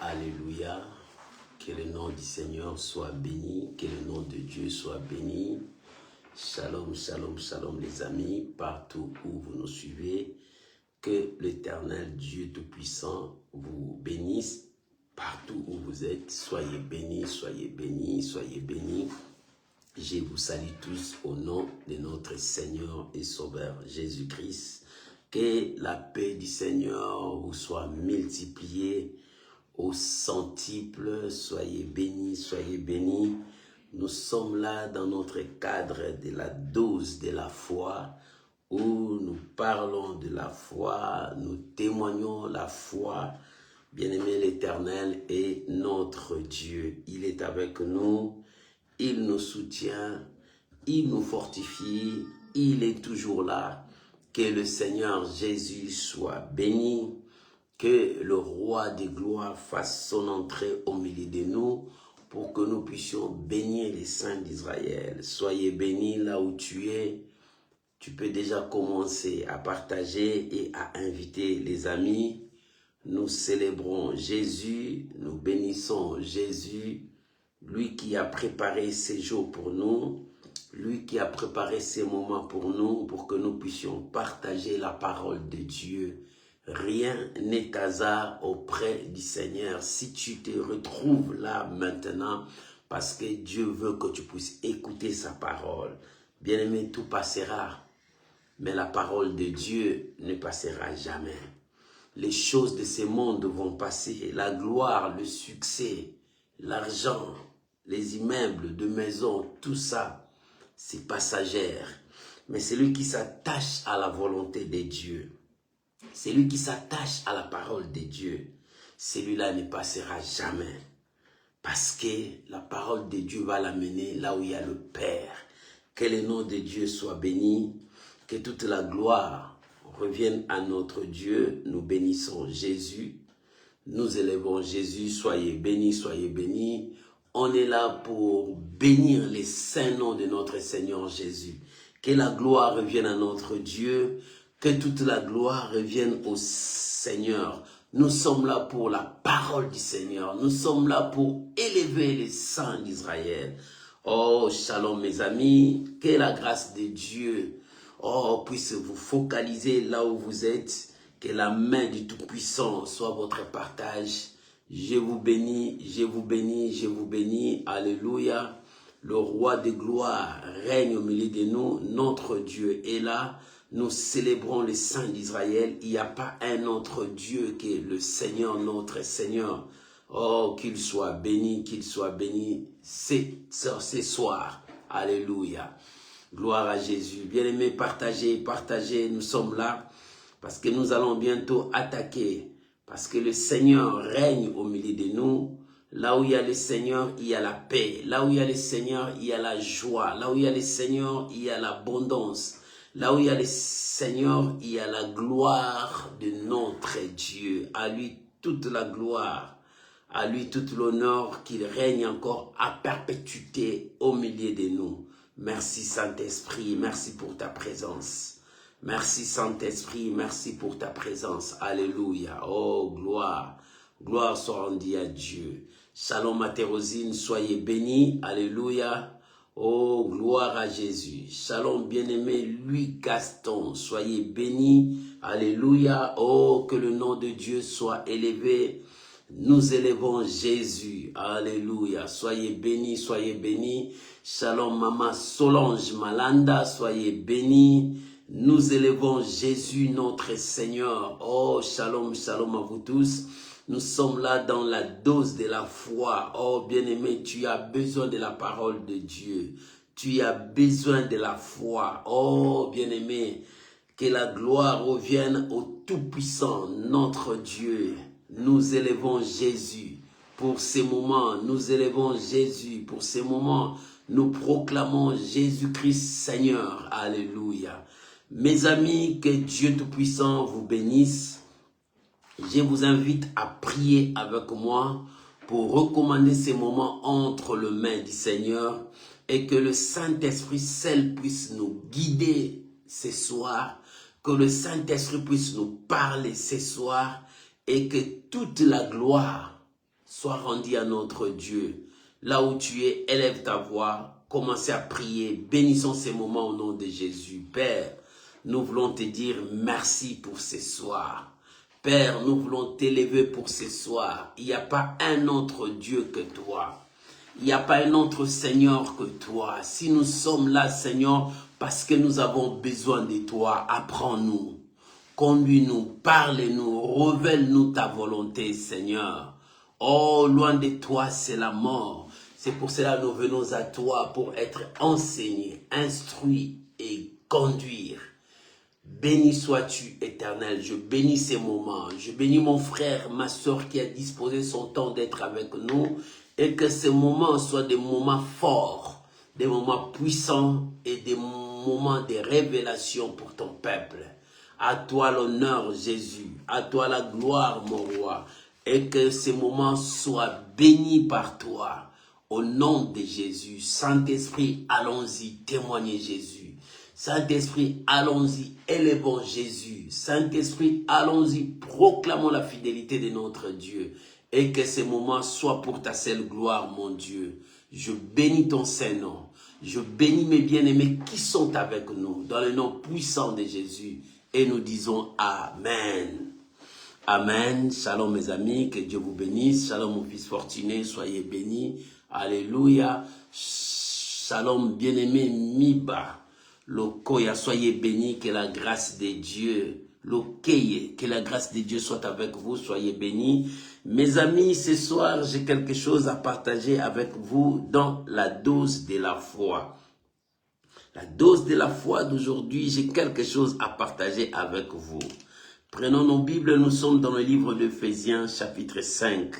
Alléluia. Que le nom du Seigneur soit béni. Que le nom de Dieu soit béni. Shalom, shalom, shalom les amis, partout où vous nous suivez. Que l'Éternel Dieu Tout-Puissant vous bénisse partout où vous êtes. Soyez bénis, soyez bénis, soyez bénis. Je vous salue tous au nom de notre Seigneur et Sauveur Jésus-Christ. Que la paix du Seigneur vous soit multipliée au centuple. Soyez bénis, soyez bénis. Nous sommes là dans notre cadre de la dose de la foi, où nous parlons de la foi, nous témoignons la foi. Bien-aimé, l'Éternel est notre Dieu. Il est avec nous, il nous soutient, il nous fortifie, il est toujours là. Que le Seigneur Jésus soit béni, que le roi des gloires fasse son entrée au milieu de nous, pour que nous puissions bénir les saints d'Israël. Soyez bénis là où tu es. Tu peux déjà commencer à partager et à inviter les amis. Nous célébrons Jésus, nous bénissons Jésus, lui qui a préparé ces jours pour nous, lui qui a préparé ces moments pour nous, pour que nous puissions partager la parole de Dieu. Rien n'est hasard auprès du Seigneur. Si tu te retrouves là maintenant, parce que Dieu veut que tu puisses écouter sa parole. Bien-aimé, tout passera, mais la parole de Dieu ne passera jamais. Les choses de ce monde vont passer, la gloire, le succès, l'argent, les immeubles de maison, tout ça, c'est passagère. Mais celui qui s'attache à la volonté de Dieu, celui qui s'attache à la parole de Dieu, celui-là ne passera jamais. Parce que la parole de Dieu va l'amener là où il y a le Père. Que le nom de Dieu soit béni, que toute la gloire revienne à notre Dieu. Nous bénissons Jésus, nous élevons Jésus, soyez bénis, soyez bénis. On est là pour bénir les saints noms de notre Seigneur Jésus. Que la gloire revienne à notre Dieu, que toute la gloire revienne au Seigneur. Nous sommes là pour la parole du Seigneur. Nous sommes là pour élever les saints d'Israël. Oh, shalom mes amis, que la grâce de Dieu puisse vous focaliser là où vous êtes. Que la main du Tout-Puissant soit votre partage. Je vous bénis, je vous bénis, je vous bénis. Alléluia. Le roi de gloire règne au milieu de nous. Notre Dieu est là. Nous célébrons les saints d'Israël. Il n'y a pas un autre Dieu que le Seigneur, notre Seigneur. Oh, qu'il soit béni ce soir. Alléluia. Gloire à Jésus. Bien-aimés, partagez, partagez. Nous sommes là parce que nous allons bientôt attaquer. Parce que le Seigneur règne au milieu de nous. Là où il y a le Seigneur, il y a la paix. Là où il y a le Seigneur, il y a la joie. Là où il y a le Seigneur, il y a l'abondance. Là où il y a le Seigneur, il y a la gloire de notre Dieu. À lui toute la gloire, à lui tout l'honneur, qu'il règne encore à perpétuité au milieu de nous. Merci Saint-Esprit, merci pour ta présence. Merci Saint-Esprit, merci pour ta présence. Alléluia. Oh, gloire. Gloire soit rendue à Dieu. Shalom à Thérosine, soyez bénis. Alléluia. Oh, gloire à Jésus. Shalom bien-aimé, Louis Gaston, soyez bénis. Alléluia. Oh, que le nom de Dieu soit élevé. Nous élevons Jésus. Alléluia. Soyez bénis, soyez bénis. Shalom Maman Solange Malanda, soyez bénis. Nous élevons Jésus notre Seigneur. Oh, shalom, shalom à vous tous. Nous sommes là dans la dose de la foi. Oh, bien-aimé, tu as besoin de la parole de Dieu. Tu as besoin de la foi. Oh, bien-aimé, que la gloire revienne au Tout-Puissant, notre Dieu. Nous élevons Jésus pour ces moments. Nous élevons Jésus pour ces moments. Nous proclamons Jésus-Christ Seigneur. Alléluia. Mes amis, que Dieu Tout-Puissant vous bénisse. Je vous invite à prier avec moi pour recommander ces moments entre les mains du Seigneur et que le Saint-Esprit seul puisse nous guider ce soir, que le Saint-Esprit puisse nous parler ce soir et que toute la gloire soit rendu à notre Dieu. Là où tu es, élève ta voix, commencez à prier. Bénissons ces moments au nom de Jésus. Père, nous voulons te dire merci pour ce soir. Père, nous voulons t'élever pour ce soir. Il n'y a pas un autre Dieu que toi. Il n'y a pas un autre Seigneur que toi. Si nous sommes là, Seigneur, parce que nous avons besoin de toi, apprends-nous, conduis-nous, parle-nous, révèle-nous ta volonté, Seigneur. Oh, loin de toi, c'est la mort. C'est pour cela que nous venons à toi pour être enseignés, instruits et conduire. Béni sois-tu, Éternel. Je bénis ces moments. Je bénis mon frère, ma soeur qui a disposé son temps d'être avec nous. Et que ces moments soient des moments forts, des moments puissants et des moments de révélation pour ton peuple. À toi l'honneur, Jésus. À toi la gloire, mon roi. Et que ces moments soient bénis par toi. Au nom de Jésus. Saint-Esprit, allons-y, témoignez Jésus. Saint-Esprit, allons-y, élevons Jésus. Saint-Esprit, allons-y, proclamons la fidélité de notre Dieu. Et que ces moments soient pour ta seule gloire, mon Dieu. Je bénis ton Saint-Nom. Je bénis mes bien-aimés qui sont avec nous, dans le nom puissant de Jésus. Et nous disons Amen. Amen. Shalom mes amis, que Dieu vous bénisse. Shalom mon fils fortuné, soyez bénis. Alléluia. Shalom bien-aimé Miba. Lokoya, soyez bénis, que la grâce de Dieu, Lokeye, que la grâce de Dieu soit avec vous, soyez bénis. Mes amis, ce soir, j'ai quelque chose à partager avec vous dans la dose de la foi. La dose de la foi d'aujourd'hui, j'ai quelque chose à partager avec vous. Prenons nos Bibles, nous sommes dans le livre d'Éphésiens, chapitre 5.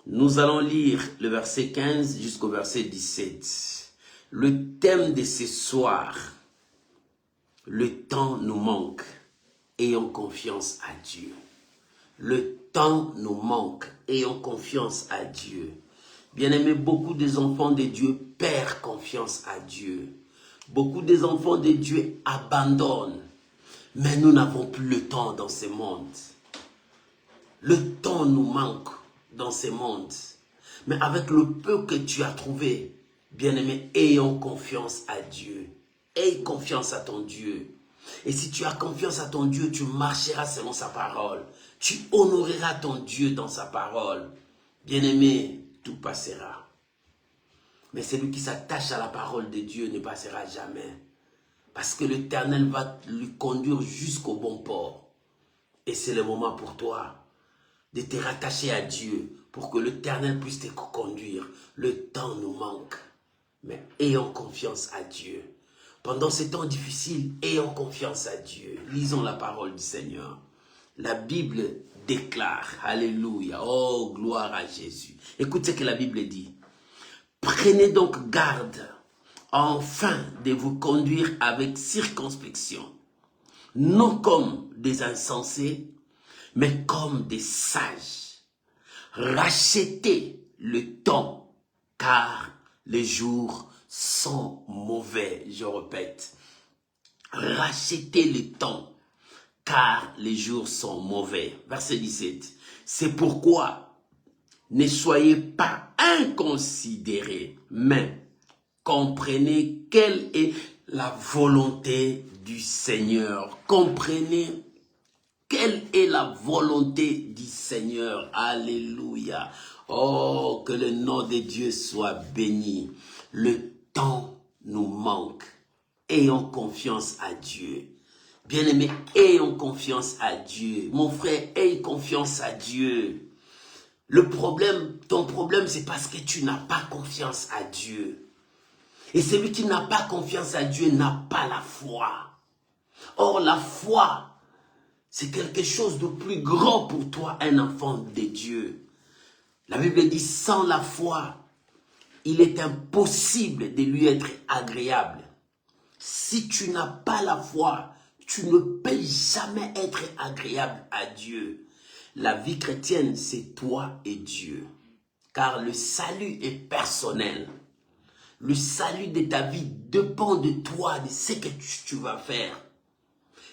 Nous allons lire le verset 15 jusqu'au verset 17. Le thème de ce soir, le temps nous manque, ayons confiance à Dieu. Le temps nous manque, ayons confiance à Dieu. Bien-aimés, beaucoup des enfants de Dieu perdent confiance à Dieu. Beaucoup des enfants de Dieu abandonnent. Mais nous n'avons plus le temps dans ce monde. Le temps nous manque dans ce monde. Mais avec le peu que tu as trouvé, bien-aimé, ayons confiance à Dieu. Aie confiance à ton Dieu. Et si tu as confiance à ton Dieu, tu marcheras selon sa parole. Tu honoreras ton Dieu dans sa parole. Bien-aimé, tout passera. Mais celui qui s'attache à la parole de Dieu ne passera jamais. Parce que l'Éternel va lui conduire jusqu'au bon port. Et c'est le moment pour toi de te rattacher à Dieu pour que l'Éternel puisse te conduire. Le temps nous manque. Mais ayons confiance à Dieu. Pendant ces temps difficiles, ayons confiance à Dieu. Lisons la parole du Seigneur. La Bible déclare, alléluia, oh gloire à Jésus. Écoute ce que la Bible dit. Prenez donc garde, afin de vous conduire avec circonspection, non comme des insensés, mais comme des sages. Rachetez le temps, car les jours sont mauvais. Je répète, rachetez le temps, car les jours sont mauvais. Verset 17. C'est pourquoi ne soyez pas inconsidérés, mais comprenez quelle est la volonté du Seigneur. Comprenez quelle est la volonté du Seigneur. Alléluia. Oh, que le nom de Dieu soit béni. Le temps nous manque. Ayons confiance à Dieu. Bien-aimés, ayons confiance à Dieu. Mon frère, aie confiance à Dieu. Le problème, ton problème, c'est parce que tu n'as pas confiance à Dieu. Et celui qui n'a pas confiance à Dieu n'a pas la foi. Or, la foi, c'est quelque chose de plus grand pour toi, un enfant de Dieu. La Bible dit, sans la foi, il est impossible de lui être agréable. Si tu n'as pas la foi, tu ne peux jamais être agréable à Dieu. La vie chrétienne, c'est toi et Dieu. Car le salut est personnel. Le salut de ta vie dépend de toi, de ce que tu vas faire.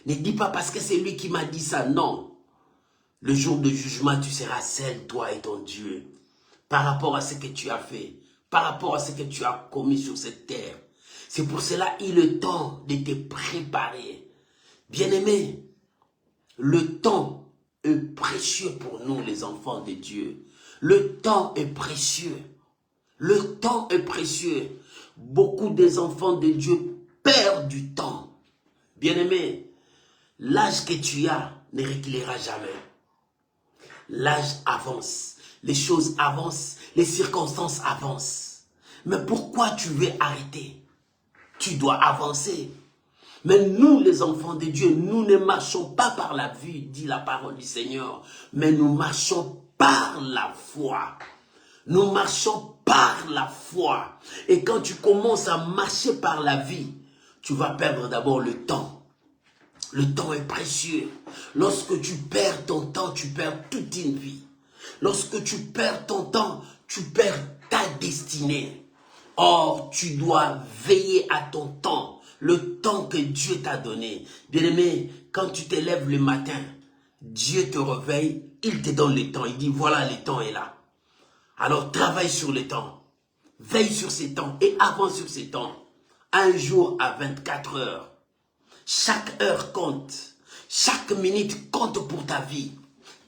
Ne dis pas parce que c'est lui qui m'a dit ça, non. Le jour de jugement, tu seras seul, toi et ton Dieu, par rapport à ce que tu as fait, par rapport à ce que tu as commis sur cette terre. C'est pour cela qu'il est le temps de te préparer. Bien-aimé, le temps est précieux pour nous, les enfants de Dieu. Le temps est précieux. Le temps est précieux. Beaucoup des enfants de Dieu perdent du temps. Bien-aimé, l'âge que tu as ne reculera jamais. L'âge avance, les choses avancent, les circonstances avancent. Mais pourquoi tu veux arrêter? Tu dois avancer. Mais nous, les enfants de Dieu, nous ne marchons pas par la vue, dit la parole du Seigneur, mais nous marchons par la foi. Nous marchons par la foi. Et quand tu commences à marcher par la vie, tu vas perdre d'abord le temps. Le temps est précieux. Lorsque tu perds ton temps, tu perds toute une vie. Lorsque tu perds ton temps, tu perds ta destinée. Or, tu dois veiller à ton temps, le temps que Dieu t'a donné. Bien-aimé, quand tu te lèves le matin, Dieu te réveille, il te donne le temps. Il dit, voilà, le temps est là. Alors, travaille sur le temps. Veille sur ces temps et avance sur ces temps. Un jour à 24 heures. Chaque heure compte. Chaque minute compte pour ta vie.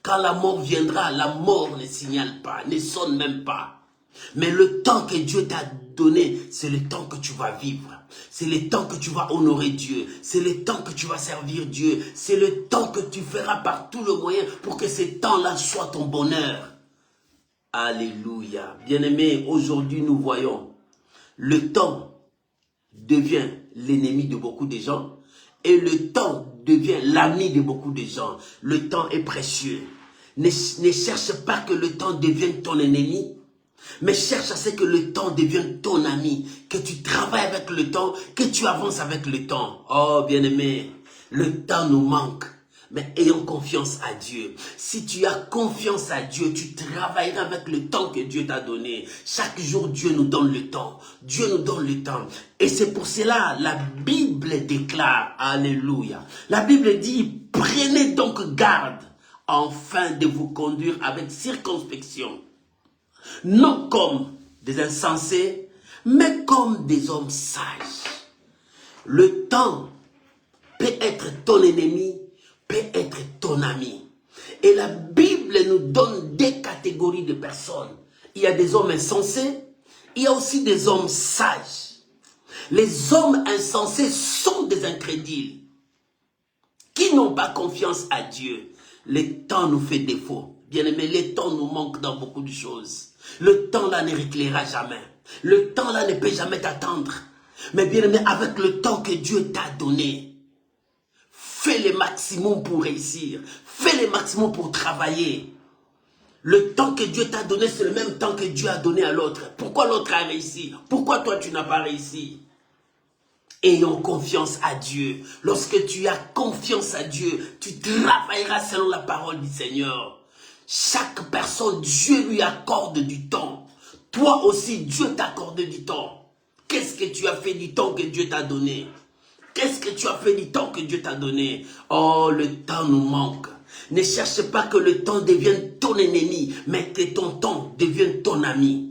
Quand la mort viendra, la mort ne signale pas, ne sonne même pas. Mais le temps que Dieu t'a donné, c'est le temps que tu vas vivre. C'est le temps que tu vas honorer Dieu. C'est le temps que tu vas servir Dieu. C'est le temps que tu feras par tout le moyen pour que ce temps-là soit ton bonheur. Alléluia. Bien-aimés, aujourd'hui nous voyons, le temps devient l'ennemi de beaucoup de gens et le temps devient l'ami de beaucoup de gens. Le temps est précieux. Ne cherche pas que le temps devienne ton ennemi, mais cherche à ce que le temps devienne ton ami, que tu travailles avec le temps, que tu avances avec le temps. Oh bien-aimé, le temps nous manque. Mais ayons confiance à Dieu. Si tu as confiance à Dieu, tu travailleras avec le temps que Dieu t'a donné. Chaque jour, Dieu nous donne le temps. Dieu nous donne le temps. Et c'est pour cela, la Bible déclare, alléluia. La Bible dit, prenez donc garde, afin de vous conduire avec circonspection. Non comme des insensés, mais comme des hommes sages. Le temps peut être ton ennemi, peut être ton ami. Et la Bible nous donne des catégories de personnes. Il y a des hommes insensés, il y a aussi des hommes sages. Les hommes insensés sont des incrédules qui n'ont pas confiance à Dieu. Le temps nous fait défaut. Bien-aimé, le temps nous manque dans beaucoup de choses. Le temps là ne réclera jamais. Le temps là ne peut jamais t'attendre. Mais bien-aimé, avec le temps que Dieu t'a donné, fais le maximum pour réussir. Fais le maximum pour travailler. Le temps que Dieu t'a donné, c'est le même temps que Dieu a donné à l'autre. Pourquoi l'autre a réussi? Pourquoi toi tu n'as pas réussi? Ayons confiance à Dieu. Lorsque tu as confiance à Dieu, tu travailleras selon la parole du Seigneur. Chaque personne, Dieu lui accorde du temps. Toi aussi, Dieu t'accorde du temps. Qu'est-ce que tu as fait du temps que Dieu t'a donné? Qu'est-ce que tu as fait du temps que Dieu t'a donné? Oh, le temps nous manque. Ne cherche pas que le temps devienne ton ennemi, mais que ton temps devienne ton ami.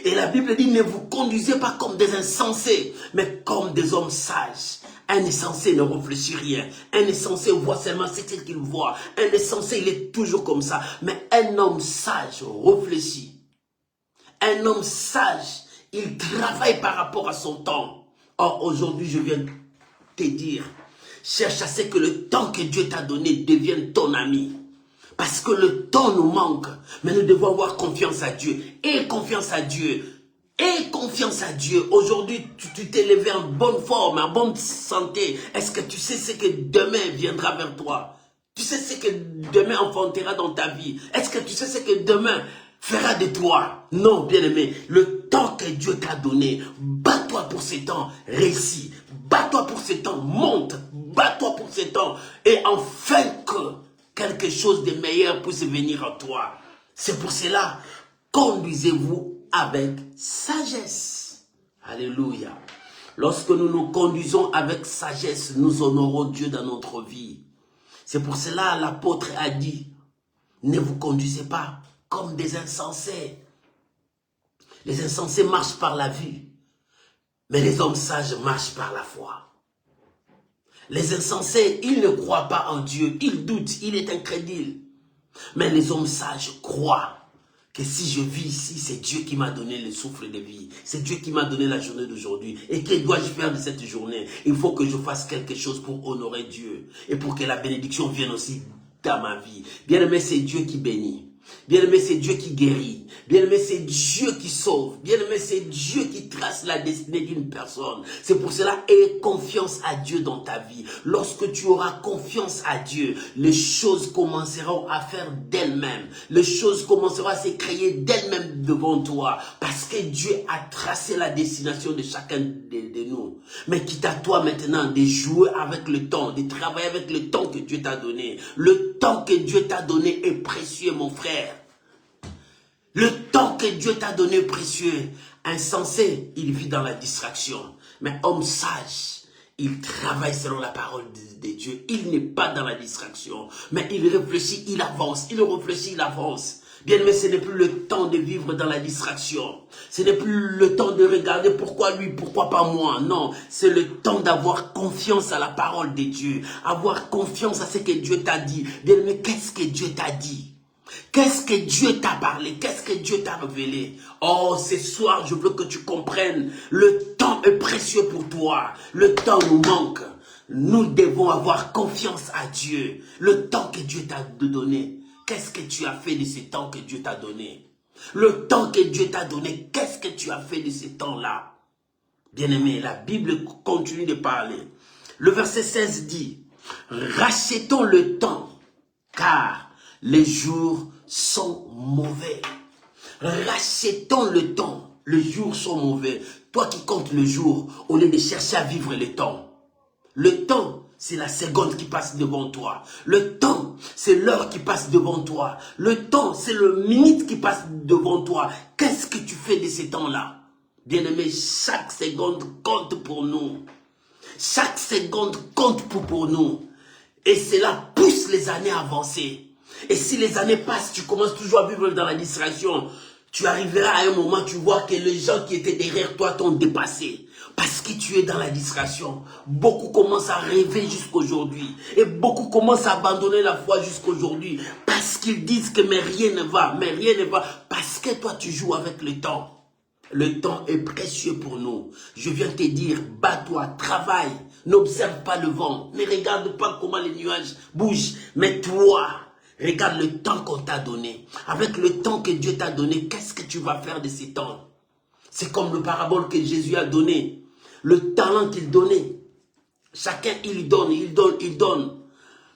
Et la Bible dit, ne vous conduisez pas comme des insensés, mais comme des hommes sages. Un insensé ne réfléchit rien. Un insensé voit seulement ce qu'il voit. Un insensé, il est toujours comme ça. Mais un homme sage réfléchit. Un homme sage, il travaille par rapport à son temps. Or, aujourd'hui, je viens te dire, cherche à ce que le temps que Dieu t'a donné devienne ton ami. Parce que le temps nous manque. Mais nous devons avoir confiance à Dieu. Et confiance à Dieu. Et confiance à Dieu. Aujourd'hui, tu t'es levé en bonne forme, en bonne santé. Est-ce que tu sais ce que demain viendra vers toi? Tu sais ce que demain enfantera dans ta vie? Est-ce que tu sais ce que demain fera de toi? Non, bien-aimé. Le temps que Dieu t'a donné, bats-toi pour ce temps, réussis. Bats-toi pour ce temps, monte. Bats-toi pour ce temps. Et enfin que quelque chose de meilleur puisse venir à toi. C'est pour cela, conduisez-vous avec sagesse. Alléluia. Lorsque nous nous conduisons avec sagesse, nous honorons Dieu dans notre vie. C'est pour cela l'apôtre a dit, Ne vous conduisez pas comme des insensés. Les insensés marchent par la vue, mais les hommes sages marchent par la foi. Les insensés, ils ne croient pas en Dieu, ils doutent, il est incrédule. Mais les hommes sages croient que si je vis ici, c'est Dieu qui m'a donné le souffle de vie. C'est Dieu qui m'a donné la journée d'aujourd'hui. Et que dois-je faire de cette journée? Il faut que je fasse quelque chose pour honorer Dieu. Et pour que la bénédiction vienne aussi dans ma vie. Bien-aimé, c'est Dieu qui bénit. Bien-aimé, c'est Dieu qui guérit. Bien-aimé, c'est Dieu qui sauve. Bien-aimé, c'est Dieu qui trace la destinée d'une personne. C'est pour cela, aie confiance à Dieu dans ta vie. Lorsque tu auras confiance à Dieu, les choses commenceront à faire d'elles-mêmes. Les choses commenceront à se créer d'elles-mêmes devant toi. Parce que Dieu a tracé la destination de chacun de nous. Mais quitte à toi maintenant de jouer avec le temps, de travailler avec le temps que Dieu t'a donné. Le temps que Dieu t'a donné est précieux, mon frère. Le temps que Dieu t'a donné est précieux. Insensé, il vit dans la distraction. Mais homme sage, il travaille selon la parole de Dieu. Il n'est pas dans la distraction. Mais il réfléchit, il avance. Il réfléchit, il avance. Bien aimé, ce n'est plus le temps de vivre dans la distraction. Ce n'est plus le temps de regarder pourquoi lui, pourquoi pas moi. Non, c'est le temps d'avoir confiance à la parole de Dieu. Avoir confiance à ce que Dieu t'a dit. Bien aimé, qu'est-ce que Dieu t'a dit? Qu'est-ce que Dieu t'a parlé? Qu'est-ce que Dieu t'a révélé? Oh, ce soir, je veux que tu comprennes. Le temps est précieux pour toi. Le temps nous manque. Nous devons avoir confiance à Dieu. Le temps que Dieu t'a donné. Qu'est-ce que tu as fait de ce temps que Dieu t'a donné? Le temps que Dieu t'a donné, qu'est-ce que tu as fait de ce temps-là? Bien-aimé, la Bible continue de parler. Le verset 16 dit, « Rachetons le temps, car les jours sont mauvais. » Rachetons le temps, les jours sont mauvais. Toi qui comptes le jour, au lieu de chercher à vivre le temps. Le temps, c'est la seconde qui passe devant toi. Le temps, c'est l'heure qui passe devant toi. Le temps, c'est le minute qui passe devant toi. Qu'est-ce que tu fais de ces temps-là? Bien-aimé, chaque seconde compte pour nous. Chaque seconde compte pour nous. Et cela pousse les années à avancer. Et si les années passent, tu commences toujours à vivre dans la distraction. Tu arriveras à un moment, tu vois que les gens qui étaient derrière toi t'ont dépassé. Parce que tu es dans la distraction. Beaucoup commencent à rêver jusqu'aujourd'hui. Et beaucoup commencent à abandonner la foi jusqu'aujourd'hui. Parce qu'ils disent que mais rien ne va. Mais rien ne va. Parce que toi tu joues avec le temps. Le temps est précieux pour nous. Je viens te dire, bats-toi, travaille. N'observe pas le vent. Ne regarde pas comment les nuages bougent. Mais toi, regarde le temps qu'on t'a donné. Avec le temps que Dieu t'a donné, qu'est-ce que tu vas faire de ces temps? C'est comme le parabole que Jésus a donné. Le talent qu'il donnait. Chacun, il donne, il donne, il donne.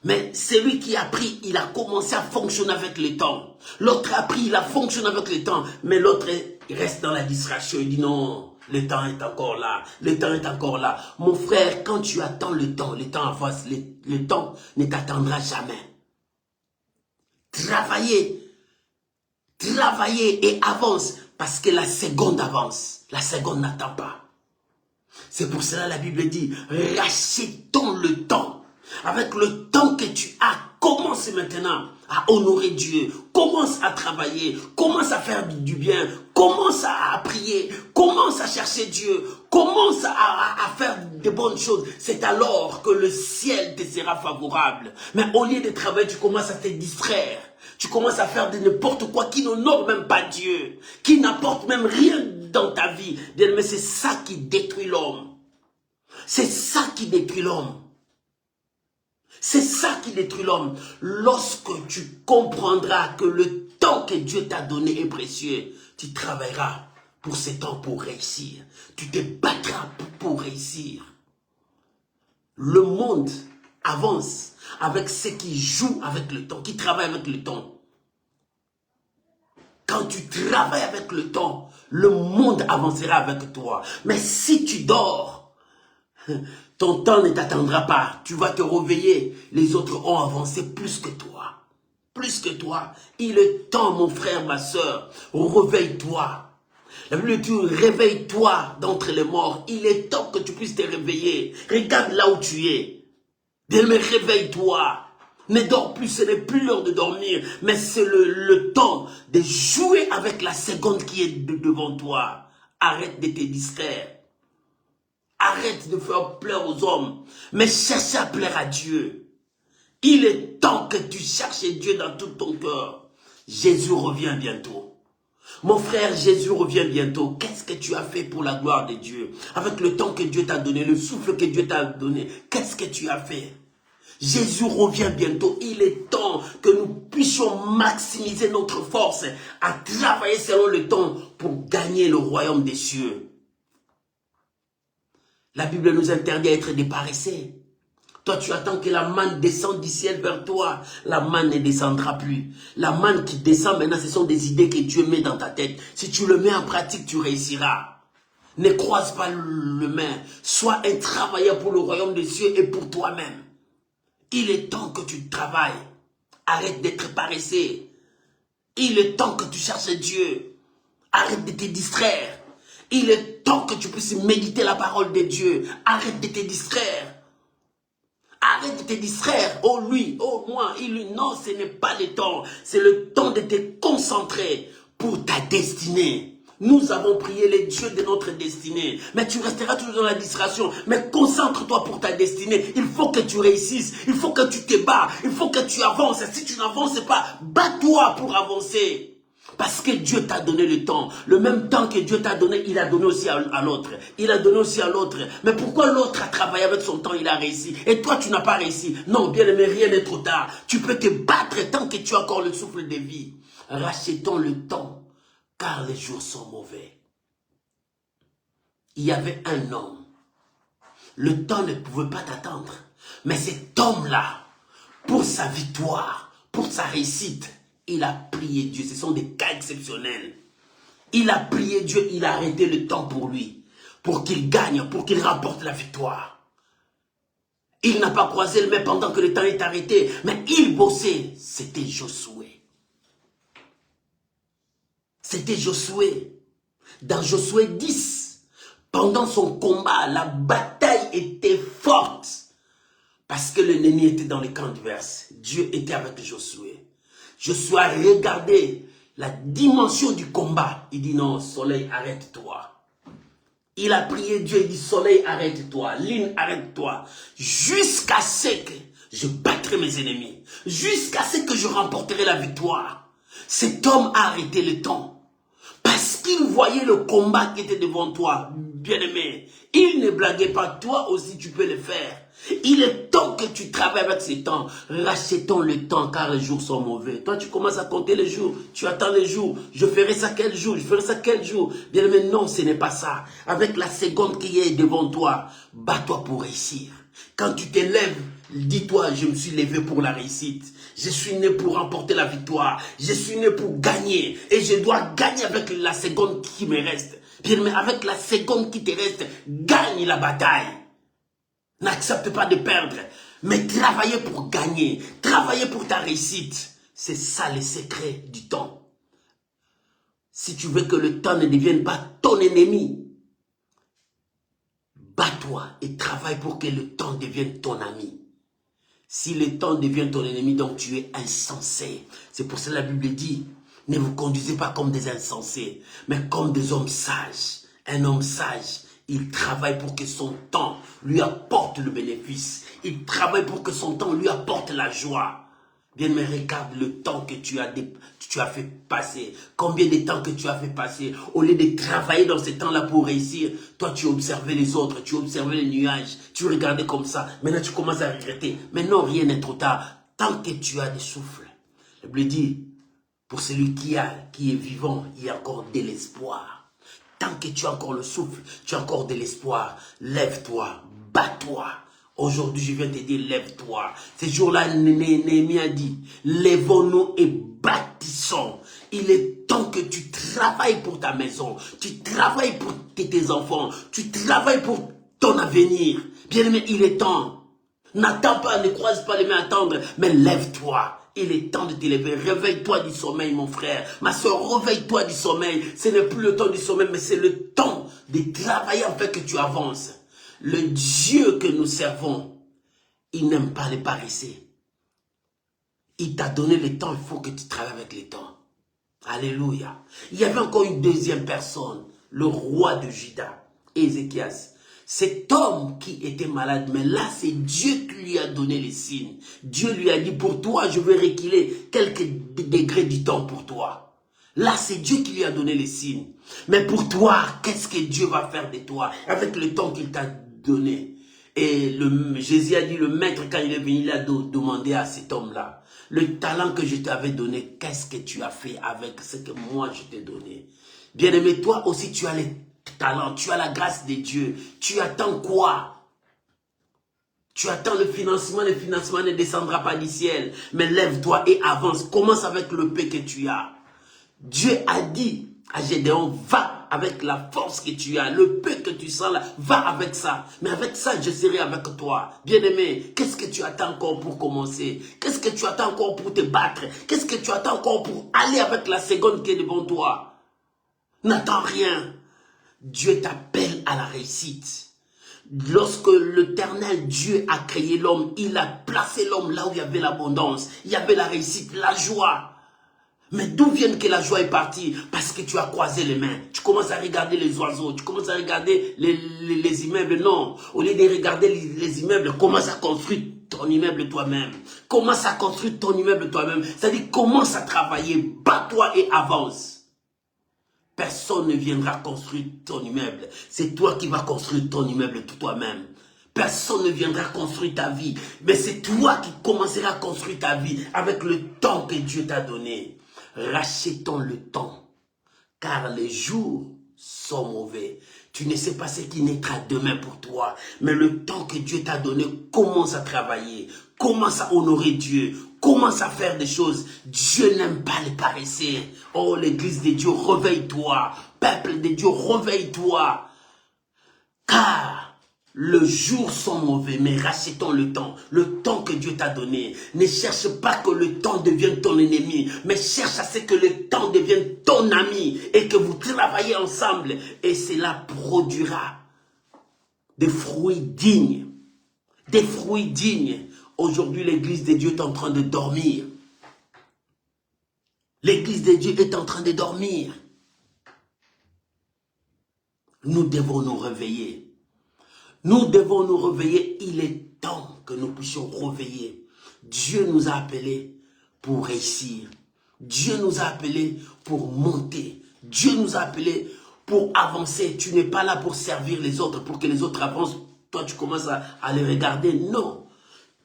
Mais celui qui a pris, il a commencé à fonctionner avec le temps. L'autre a pris, il a fonctionné avec le temps. Mais l'autre reste dans la distraction. Il dit non, le temps est encore là. Le temps est encore là. Mon frère, quand tu attends le temps avance. Le temps ne t'attendra jamais. Travaillez. Travaillez et avance. Parce que la seconde avance. La seconde n'attend pas. C'est pour cela la Bible dit, rachetons le temps. Avec le temps que tu as, commence maintenant à honorer Dieu. Commence à travailler. Commence à faire du bien. Commence à prier. Commence à chercher Dieu. Commence à faire de bonnes choses. C'est alors que le ciel te sera favorable. Mais au lieu de travailler, tu commences à te distraire. Tu commences à faire de n'importe quoi qui n'honore même pas Dieu. Qui n'apporte même rien dans ta vie. Mais c'est ça qui détruit l'homme. C'est ça qui détruit l'homme. C'est ça qui détruit l'homme. Lorsque tu comprendras que le temps que Dieu t'a donné est précieux, tu travailleras pour ce temps pour réussir. Tu te battras pour réussir. Le monde avance avec ceux qui jouent avec le temps, qui travaillent avec le temps. Quand tu travailles avec le temps, le monde avancera avec toi. Mais si tu dors, ton temps ne t'attendra pas. Tu vas te réveiller. Les autres ont avancé plus que toi. Plus que toi. Il est temps, mon frère, ma soeur. Réveille-toi. La Bible dit, réveille-toi d'entre les morts. Il est temps que tu puisses te réveiller. Regarde là où tu es. Bien, mais réveille-toi. Ne dors plus, ce n'est plus l'heure de dormir, mais c'est le temps de jouer avec la seconde qui est devant toi. Arrête de te distraire. Arrête de faire plaire aux hommes, mais cherche à plaire à Dieu. Il est temps que tu cherches Dieu dans tout ton cœur. Jésus revient bientôt. Mon frère, Jésus revient bientôt. Qu'est-ce que tu as fait pour la gloire de Dieu? Avec le temps que Dieu t'a donné, le souffle que Dieu t'a donné, qu'est-ce que tu as fait? Jésus revient bientôt. Il est temps que nous puissions maximiser notre force à travailler selon le temps pour gagner le royaume des cieux. La Bible nous interdit d'être des paresseux. Toi, tu attends que la manne descende du ciel vers toi. La manne ne descendra plus. La manne qui descend maintenant, ce sont des idées que Dieu met dans ta tête. Si tu le mets en pratique, tu réussiras. Ne croise pas le main. Sois un travailleur pour le royaume des cieux et pour toi-même. Il est temps que tu travailles. Arrête d'être paresseux. Il est temps que tu cherches Dieu. Arrête de te distraire. Il est temps que tu puisses méditer la parole de Dieu. Arrête de te distraire. Arrête de te distraire. Oh lui, oh moi, il lui. Non, ce n'est pas le temps. C'est le temps de te concentrer pour ta destinée. Nous avons prié les dieux de notre destinée. Mais tu resteras toujours dans la distraction. Mais concentre-toi pour ta destinée. Il faut que tu réussisses. Il faut que tu te bats. Il faut que tu avances. Si tu n'avances pas, bats-toi pour avancer. Parce que Dieu t'a donné le temps. Le même temps que Dieu t'a donné, il a donné aussi à l'autre. Il a donné aussi à l'autre. Mais pourquoi l'autre a travaillé avec son temps, il a réussi? Et toi, tu n'as pas réussi. Non, bien aimé, rien n'est trop tard. Tu peux te battre tant que tu as encore le souffle de vie. Rachetons le temps, car les jours sont mauvais. Il y avait un homme. Le temps ne pouvait pas t'attendre. Mais cet homme-là, pour sa victoire, pour sa réussite, il a prié Dieu. Ce sont des cas exceptionnels. Il a prié Dieu, il a arrêté le temps pour lui. Pour qu'il gagne, pour qu'il remporte la victoire. Il n'a pas croisé le main pendant que le temps est arrêté. Mais il bossait. C'était Josué. C'était Josué. Dans Josué 10, pendant son combat, la bataille était forte. Parce que l'ennemi était dans les camps adverses. Dieu était avec Josué. Josué a regardé la dimension du combat. Il dit non, soleil, arrête-toi. Il a prié Dieu, il dit soleil, arrête-toi. Lune, arrête-toi. Jusqu'à ce que je battrai mes ennemis. Jusqu'à ce que je remporterai la victoire. Cet homme a arrêté le temps. Parce qu'il voyait le combat qui était devant toi. Bien-aimé, il ne blaguait pas. Toi aussi, tu peux le faire. Il est temps que tu travailles avec ces temps. Rachetons le temps car les jours sont mauvais. Toi, tu commences à compter les jours. Tu attends les jours. Je ferai ça quel jour? Je ferai ça quel jour? Bien aimé, non, ce n'est pas ça. Avec la seconde qui est devant toi, bats-toi pour réussir. Quand tu te lèves, dis-toi, je me suis levé pour la réussite. Je suis né pour remporter la victoire. Je suis né pour gagner. Et je dois gagner avec la seconde qui me reste. Bien aimé, avec la seconde qui te reste, gagne la bataille. N'accepte pas de perdre, mais travaillez pour gagner, travaillez pour ta réussite. C'est ça le secret du temps. Si tu veux que le temps ne devienne pas ton ennemi, bats-toi et travaille pour que le temps devienne ton ami. Si le temps devient ton ennemi, donc tu es insensé. C'est pour cela que la Bible dit, ne vous conduisez pas comme des insensés, mais comme des hommes sages. Un homme sage, il travaille pour que son temps lui apporte le bénéfice. Il travaille pour que son temps lui apporte la joie. Bien, mais regarde le temps que tu as fait passer. Combien de temps que tu as fait passer. Au lieu de travailler dans ce temps-là pour réussir, toi tu observais les autres, tu observais les nuages, tu regardais comme ça. Maintenant tu commences à regretter. Mais non, rien n'est trop tard. Tant que tu as des souffles. La Bible dit, pour celui qui est vivant, il y a encore de l'espoir. Tant que tu as encore le souffle, tu as encore de l'espoir. Lève-toi, bats-toi. Aujourd'hui, je viens te dire, lève-toi. Ce jour-là, Néhémie a dit, lèvons-nous et bâtissons. Il est temps que tu travailles pour ta maison. Tu travailles pour tes enfants. Tu travailles pour ton avenir. Bien-aimé, il est temps. N'attends pas, ne croise pas les mains attendre, mais lève-toi. Il est temps de te lever. Réveille-toi du sommeil, mon frère. Ma soeur, réveille-toi du sommeil. Ce n'est plus le temps du sommeil, mais c'est le temps de travailler afin que tu avances. Le Dieu que nous servons, il n'aime pas les paresseux. Il t'a donné le temps, il faut que tu travailles avec le temps. Alléluia. Il y avait encore une deuxième personne, le roi de Juda, Ézéchias. Cet homme qui était malade, mais là c'est Dieu qui lui a donné les signes. Dieu lui a dit, pour toi je vais reculer quelques degrés du temps pour toi. Là c'est Dieu qui lui a donné les signes. Mais pour toi, qu'est-ce que Dieu va faire de toi avec le temps qu'il t'a donné? Et Jésus a dit, le maître quand il est venu, il a demandé à cet homme-là, le talent que je t'avais donné, qu'est-ce que tu as fait avec ce que moi je t'ai donné? Bien-aimé, toi aussi tu as les talents, tu as la grâce de Dieu. Tu attends quoi? Tu attends le financement ne descendra pas du ciel. Mais lève-toi et avance. Commence avec le peu que tu as. Dieu a dit à Gédéon, va avec la force que tu as, le peu que tu sens là, va avec ça. Mais avec ça, je serai avec toi. Bien-aimé, qu'est-ce que tu attends encore pour commencer? Qu'est-ce que tu attends encore pour te battre? Qu'est-ce que tu attends encore pour aller avec la seconde qui est devant toi? N'attends rien. Dieu t'appelle à la réussite. Lorsque l'Éternel Dieu a créé l'homme, il a placé l'homme là où il y avait l'abondance, il y avait la réussite, la joie. Mais d'où vient que la joie est partie? Parce que tu as croisé les mains. Tu commences à regarder les oiseaux, tu commences à regarder les immeubles. Non, au lieu de regarder les immeubles, commence à construire ton immeuble toi-même. Commence à construire ton immeuble toi-même. C'est-à-dire, commence à travailler, bats-toi et avance. Personne ne viendra construire ton immeuble. C'est toi qui vas construire ton immeuble toi-même. Personne ne viendra construire ta vie. Mais c'est toi qui commenceras à construire ta vie avec le temps que Dieu t'a donné. Rachetons le temps. Car les jours sont mauvais. Tu ne sais pas ce qui naîtra demain pour toi. Mais le temps que Dieu t'a donné, commence à travailler. Commence à honorer Dieu. Commence à faire des choses. Dieu n'aime pas les paresseux. Oh, l'église de Dieu, réveille-toi. Peuple de Dieu, réveille-toi. Car les jours sont mauvais, mais rachetons le temps que Dieu t'a donné. Ne cherche pas que le temps devienne ton ennemi, mais cherche à ce que le temps devienne ton ami et que vous travaillez ensemble. Et cela produira des fruits dignes. Des fruits dignes. Aujourd'hui, l'église de Dieu est en train de dormir. L'église de Dieu est en train de dormir. Nous devons nous réveiller. Nous devons nous réveiller. Il est temps que nous puissions réveiller. Dieu nous a appelés pour réussir. Dieu nous a appelés pour monter. Dieu nous a appelés pour avancer. Tu n'es pas là pour servir les autres, pour que les autres avancent. Toi, tu commences à les regarder. Non.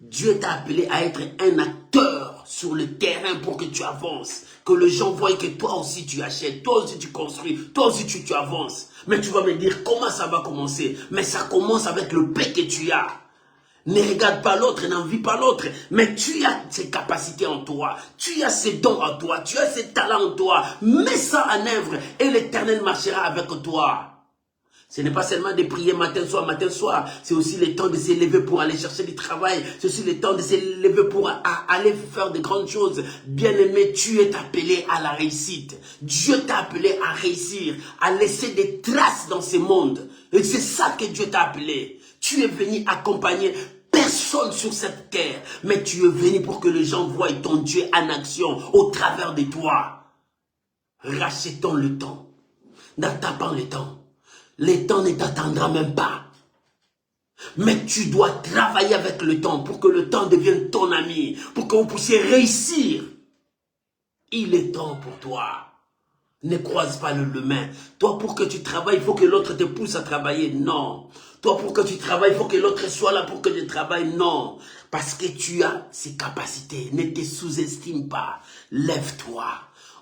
Dieu t'a appelé à être un acteur sur le terrain pour que tu avances. Que les gens voient que toi aussi tu achètes, toi aussi tu construis, toi aussi tu avances. Mais tu vas me dire comment ça va commencer. Mais ça commence avec le paix que tu as. Ne regarde pas l'autre, n'envie pas l'autre. Mais tu as ces capacités en toi. Tu as ces dons en toi. Tu as ces talents en toi. Mets ça en œuvre et l'Éternel marchera avec toi. Ce n'est pas seulement de prier matin, soir. C'est aussi le temps de s'élever pour aller chercher du travail. C'est aussi le temps de s'élever pour aller faire de grandes choses. Bien-aimé, tu es appelé à la réussite. Dieu t'a appelé à réussir, à laisser des traces dans ce monde. Et c'est ça que Dieu t'a appelé. Tu es venu accompagner personne sur cette terre. Mais tu es venu pour que les gens voient ton Dieu en action au travers de toi. Rachetons le temps. N'attends pas le temps. Le temps ne t'attendra même pas. Mais tu dois travailler avec le temps pour que le temps devienne ton ami, pour que vous puissiez réussir. Il est temps pour toi. Ne croise pas le main. Toi, pour que tu travailles, il faut que l'autre te pousse à travailler. Non. Toi, pour que tu travailles, il faut que l'autre soit là pour que tu travailles. Non. Parce que tu as ces capacités. Ne te sous-estime pas. Lève-toi.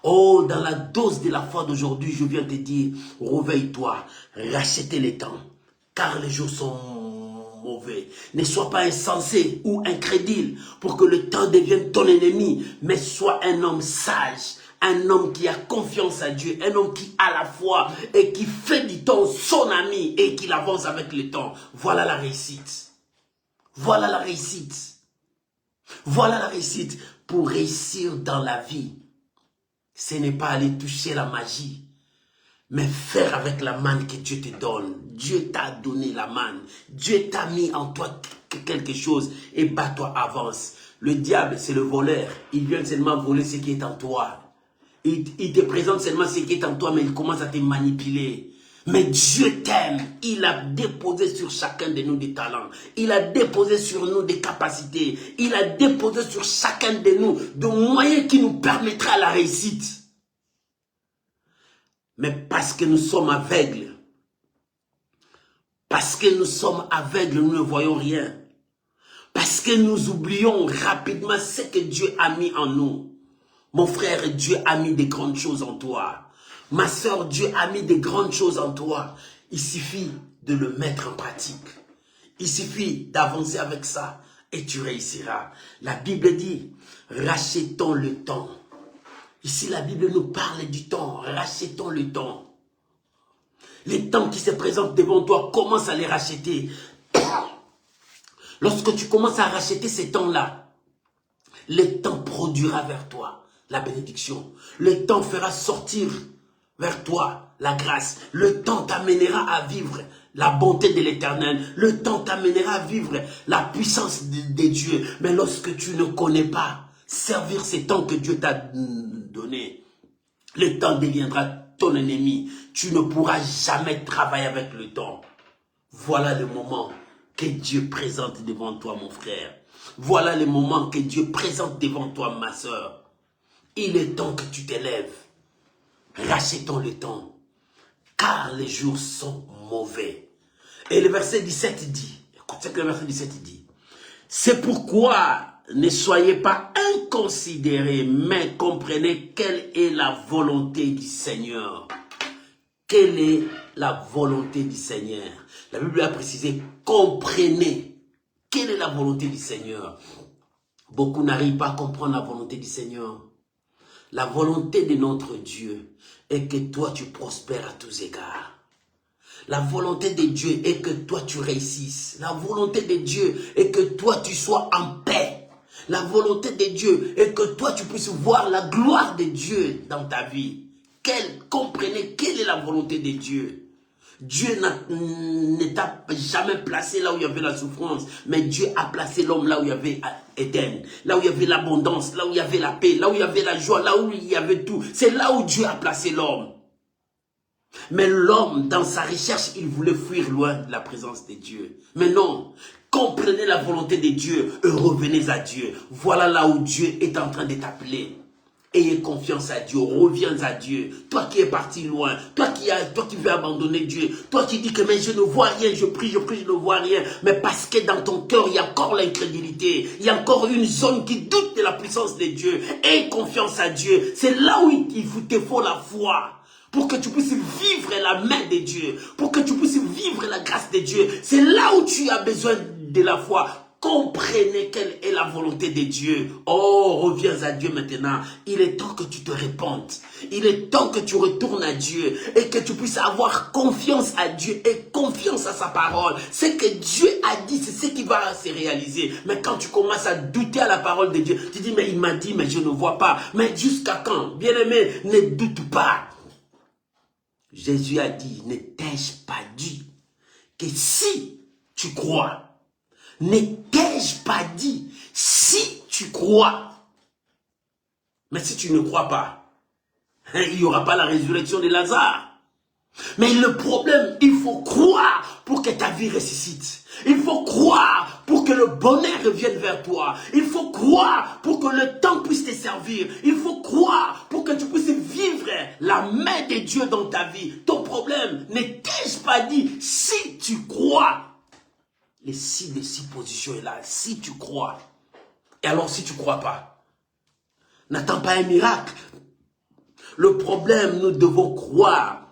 Oh, dans la dose de la foi d'aujourd'hui, je viens te dire, réveille-toi, rachetez les temps, car les jours sont mauvais. Ne sois pas insensé ou incrédule pour que le temps devienne ton ennemi, mais sois un homme sage, un homme qui a confiance à Dieu, un homme qui a la foi et qui fait du temps son ami et qui avance avec le temps. Voilà la réussite. Voilà la réussite. Voilà la réussite pour réussir dans la vie. Ce n'est pas aller toucher la magie, mais faire avec la manne que Dieu te donne. Dieu t'a donné la manne. Dieu t'a mis en toi quelque chose et bats-toi, avance. Le diable, c'est le voleur. Il vient seulement voler ce qui est en toi. Il te présente seulement ce qui est en toi, mais il commence à te manipuler. Mais Dieu t'aime. Il a déposé sur chacun de nous des talents. Il a déposé sur nous des capacités. Il a déposé sur chacun de nous des moyens qui nous permettraient la réussite. Mais parce que nous sommes aveugles, nous ne voyons rien. Parce que nous oublions rapidement ce que Dieu a mis en nous. Mon frère, Dieu a mis des grandes choses en toi. Ma soeur, Dieu a mis des grandes choses en toi. Il suffit de le mettre en pratique. Il suffit d'avancer avec ça et tu réussiras. La Bible dit, rachetons le temps. Ici, la Bible nous parle du temps. Rachetons le temps. Les temps qui se présentent devant toi, commence à les racheter. Lorsque tu commences à racheter ces temps-là, le temps produira vers toi la bénédiction. Le temps fera sortir vers toi la grâce. Le temps t'amènera à vivre la bonté de l'Éternel. Le temps t'amènera à vivre la puissance de Dieu. Mais lorsque tu ne connais pas servir ces temps que Dieu t'a donné, le temps deviendra ton ennemi. Tu ne pourras jamais travailler avec le temps. Voilà le moment que Dieu présente devant toi, mon frère. Voilà le moment que Dieu présente devant toi, ma soeur. Il est temps que tu t'élèves. Rachetons le temps, car les jours sont mauvais. Et le verset 17 dit, écoute ce que le verset 17 dit. C'est pourquoi ne soyez pas inconsidérés, mais comprenez quelle est la volonté du Seigneur. Quelle est la volonté du Seigneur? La Bible a précisé, comprenez quelle est la volonté du Seigneur. Beaucoup n'arrivent pas à comprendre la volonté du Seigneur. La volonté de notre Dieu est que toi tu prospères à tous égards. La volonté de Dieu est que toi tu réussisses. La volonté de Dieu est que toi tu sois en paix. La volonté de Dieu est que toi tu puisses voir la gloire de Dieu dans ta vie. Comprenez quelle est la volonté de Dieu. Dieu ne t'a jamais placé là où il y avait la souffrance, mais Dieu a placé l'homme là où il y avait Éden, là où il y avait l'abondance, là où il y avait la paix, là où il y avait la joie, là où il y avait tout. C'est là où Dieu a placé l'homme. Mais l'homme, dans sa recherche, il voulait fuir loin de la présence de Dieu. Mais non, comprenez la volonté de Dieu et revenez à Dieu. Voilà là où Dieu est en train de t'appeler. Ayez confiance à Dieu, reviens à Dieu. Toi qui es parti loin, toi qui veux abandonner Dieu, toi qui dis que mais je ne vois rien, je prie, je ne vois rien. Mais parce que dans ton cœur, il y a encore l'incrédulité. Il y a encore une zone qui doute de la puissance de Dieu. Aie confiance à Dieu. C'est là où il te faut la foi. Pour que tu puisses vivre la main de Dieu. Pour que tu puisses vivre la grâce de Dieu. C'est là où tu as besoin de la foi. Comprenez quelle est la volonté de Dieu. Oh, reviens à Dieu maintenant. Il est temps que tu te répandes. Il est temps que tu retournes à Dieu et que tu puisses avoir confiance à Dieu et confiance à sa parole. Ce que Dieu a dit, c'est ce qui va se réaliser. Mais quand tu commences à douter à la parole de Dieu, tu dis, mais il m'a dit, mais je ne vois pas. Mais jusqu'à quand? Bien-aimé, ne doute pas. Jésus a dit, ne t'ai-je pas dit que si tu crois, ne t'ai-je pas dit, si tu crois. Mais si tu ne crois pas, il n'y aura pas la résurrection de Lazare. Mais le problème, il faut croire pour que ta vie ressuscite. Il faut croire pour que le bonheur revienne vers toi. Il faut croire pour que le temps puisse te servir. Il faut croire pour que tu puisses vivre la main de Dieu dans ta vie. Ton problème, ne t'ai-je pas dit, si tu crois. Les si de six positions est là. Si tu crois. Et alors si tu ne crois pas, n'attends pas un miracle. Le problème, nous devons croire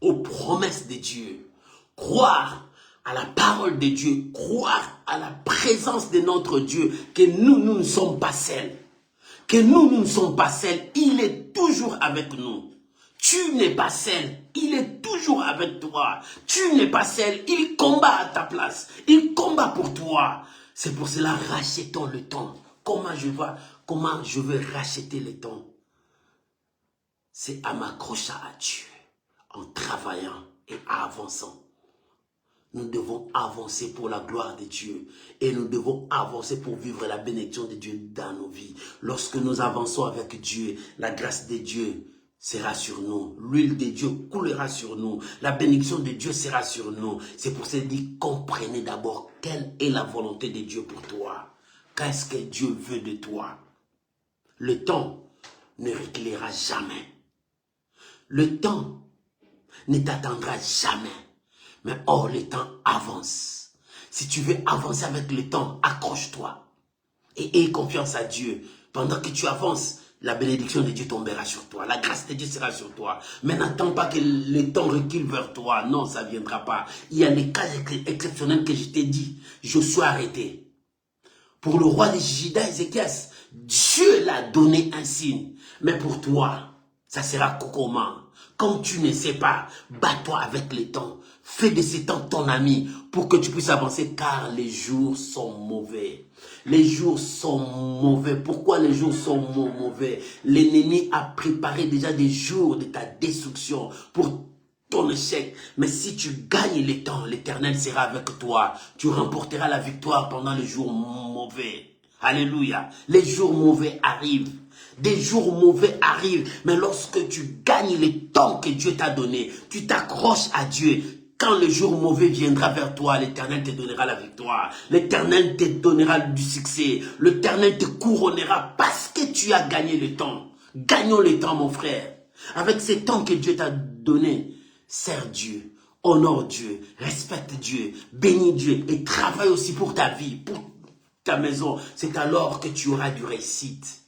aux promesses de Dieu. Croire à la parole de Dieu. Croire à la présence de notre Dieu. Que nous ne sommes pas seuls. Que nous ne sommes pas seuls. Il est toujours avec nous. Tu n'es pas seul, il est toujours avec toi. Tu n'es pas seul, il combat à ta place. Il combat pour toi. C'est pour cela, rachetons le temps. Comment je veux racheter le temps? C'est en m'accrochant à Dieu, en travaillant et en avançant. Nous devons avancer pour la gloire de Dieu. Et nous devons avancer pour vivre la bénédiction de Dieu dans nos vies. Lorsque nous avançons avec Dieu, la grâce de Dieu sera sur nous. L'huile de Dieu coulera sur nous. La bénédiction de Dieu sera sur nous. C'est pour ça qu'il dit, comprenez d'abord quelle est la volonté de Dieu pour toi. Qu'est-ce que Dieu veut de toi? Le temps ne reculera jamais. Le temps ne t'attendra jamais. Mais or, le temps avance. Si tu veux avancer avec le temps, accroche-toi. Et aie confiance à Dieu. Pendant que tu avances, la bénédiction de Dieu tombera sur toi. La grâce de Dieu sera sur toi. Mais n'attends pas que le temps recule vers toi. Non, ça ne viendra pas. Il y a des cas exceptionnels que je t'ai dit. Je suis arrêté. Pour le roi de Juda, Ézéchias, Dieu l'a donné un signe. Mais pour toi, ça sera comment? Comme tu ne sais pas, bats-toi avec le temps. Fais de ce temps ton ami pour que tu puisses avancer car les jours sont mauvais. Les jours sont mauvais. Pourquoi les jours sont mauvais? L'ennemi a préparé déjà des jours de ta destruction pour ton échec. Mais si tu gagnes le temps, l'Éternel sera avec toi. Tu remporteras la victoire pendant les jours mauvais. Alléluia. Les jours mauvais arrivent. Des jours mauvais arrivent. Mais lorsque tu gagnes le temps que Dieu t'a donné, tu t'accroches à Dieu. Quand le jour mauvais viendra vers toi, l'Éternel te donnera la victoire. L'Éternel te donnera du succès. L'Éternel te couronnera parce que tu as gagné le temps. Gagnons le temps, mon frère. Avec ce temps que Dieu t'a donné, sers Dieu, honore Dieu, respecte Dieu, bénis Dieu et travaille aussi pour ta vie, pour ta maison. C'est alors que tu auras du réussite.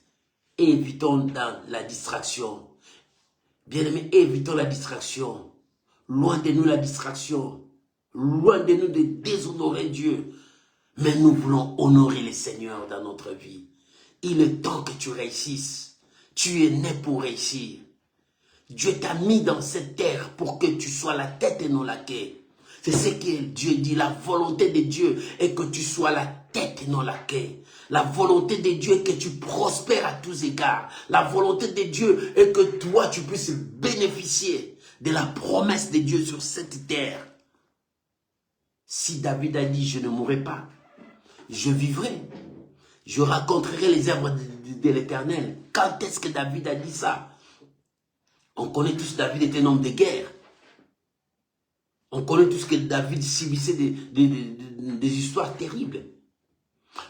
Évitons dans la distraction. Bien-aimés, évitons la distraction. Loin de nous la distraction. Loin de nous de déshonorer Dieu. Mais nous voulons honorer le Seigneur dans notre vie. Il est temps que tu réussisses. Tu es né pour réussir. Dieu t'a mis dans cette terre pour que tu sois la tête et non la queue. C'est ce que Dieu dit. La volonté de Dieu est que tu sois la tête et non la queue. La volonté de Dieu est que tu prospères à tous égards. La volonté de Dieu est que toi, tu puisses bénéficier de la promesse de Dieu sur cette terre. Si David a dit, je ne mourrai pas, je vivrai. Je raconterai les œuvres de l'Éternel. Quand est-ce que David a dit ça? On connaît tous David était un homme de guerre. On connaît tous que David subissait des histoires terribles.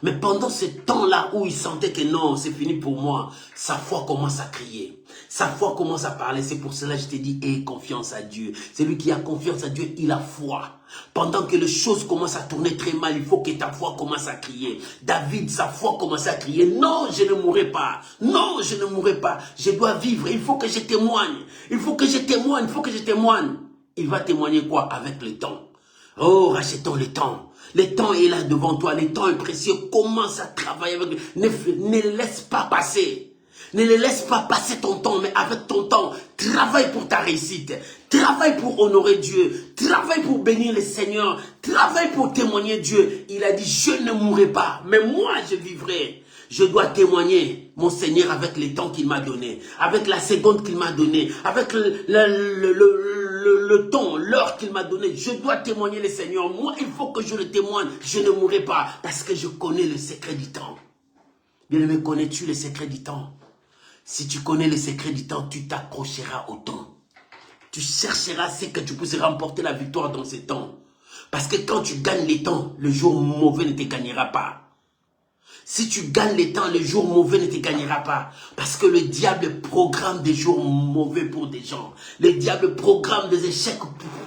Mais pendant ce temps-là où il sentait que non, c'est fini pour moi, sa foi commence à crier. Sa foi commence à parler. C'est pour cela que je t'ai dit, aie confiance à Dieu. Celui qui a confiance à Dieu, il a foi. Pendant que les choses commencent à tourner très mal, il faut que ta foi commence à crier. David, sa foi commence à crier. Non, je ne mourrai pas. Non, je ne mourrai pas. Je dois vivre. Il faut que je témoigne. Il faut que je témoigne. Il faut que je témoigne. Il va témoigner quoi? Avec le temps. Oh, rachetons le temps. Le temps est là devant toi. Le temps est précieux. Commence à travailler avec lui. Ne le laisse pas passer. Ne le laisse pas passer ton temps, mais avec ton temps, travaille pour ta réussite. Travaille pour honorer Dieu. Travaille pour bénir le Seigneur. Travaille pour témoigner Dieu. Il a dit, je ne mourrai pas, mais moi je vivrai. Je dois témoigner mon Seigneur avec les temps qu'il m'a donné, avec la seconde qu'il m'a donnée, avec le temps, l'heure qu'il m'a donné. Je dois témoigner le Seigneur. Moi, il faut que je le témoigne. Je ne mourrai pas parce que je connais le secret du temps. Bien-aimé, connais-tu le secret du temps? Si tu connais le secret du temps, tu t'accrocheras au temps. Tu chercheras ce que tu puisses remporter la victoire dans ce temps. Parce que quand tu gagnes les temps, le jour mauvais ne te gagnera pas. Si tu gagnes les temps, le jour mauvais ne te gagnera pas. Parce que le diable programme des jours mauvais pour des gens. Le diable programme des échecs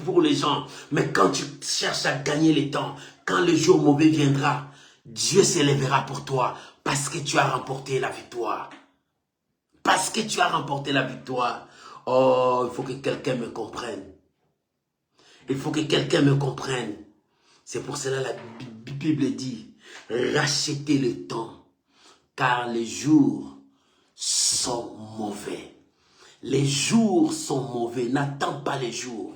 pour les gens. Mais quand tu cherches à gagner les temps, quand le jour mauvais viendra, Dieu s'élèvera pour toi. Parce que tu as remporté la victoire. Parce que tu as remporté la victoire. Oh, il faut que quelqu'un me comprenne. Il faut que quelqu'un me comprenne. C'est pour cela que la Bible dit, rachetez le temps, car les jours sont mauvais. Les jours sont mauvais. N'attends pas les jours.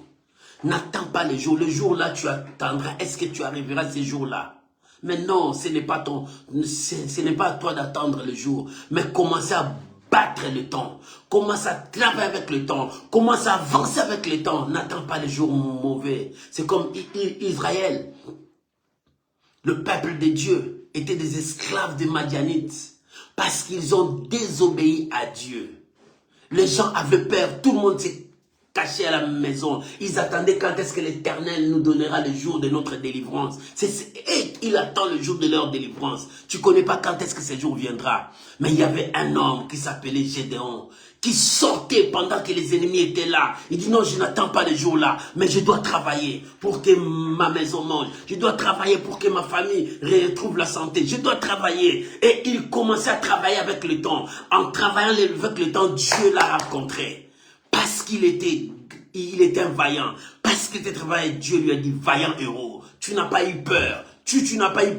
N'attends pas les jours. Le jour là, tu attendras. Est-ce que tu arriveras ces jours-là? Mais non, ce n'est pas à toi d'attendre le jour. Mais commencez à battre le temps. Commence à travailler avec le temps. Commence à avancer avec le temps. N'attends pas les jours mauvais. C'est comme Israël. Le peuple de Dieu était des esclaves des Madianites. Parce qu'ils ont désobéi à Dieu. Les gens avaient peur. Tout le monde s'est caché à la maison. Ils attendaient quand est-ce que l'Éternel nous donnera le jour de notre délivrance. Et il attend le jour de leur délivrance. Tu ne connais pas quand est-ce que ce jour viendra. Mais il y avait un homme qui s'appelait Gédéon, qui sortait pendant que les ennemis étaient là. Il dit non, je n'attends pas le jour là, mais je dois travailler pour que ma maison mange. Je dois travailler pour que ma famille retrouve la santé. Je dois travailler. Et il commençait à travailler avec le temps. En travaillant avec le temps, Dieu l'a rencontré. Parce qu'il était un vaillant. Parce qu'il était travaillé, Dieu lui a dit, vaillant héros. Tu n'as pas eu peur. Tu n'as pas eu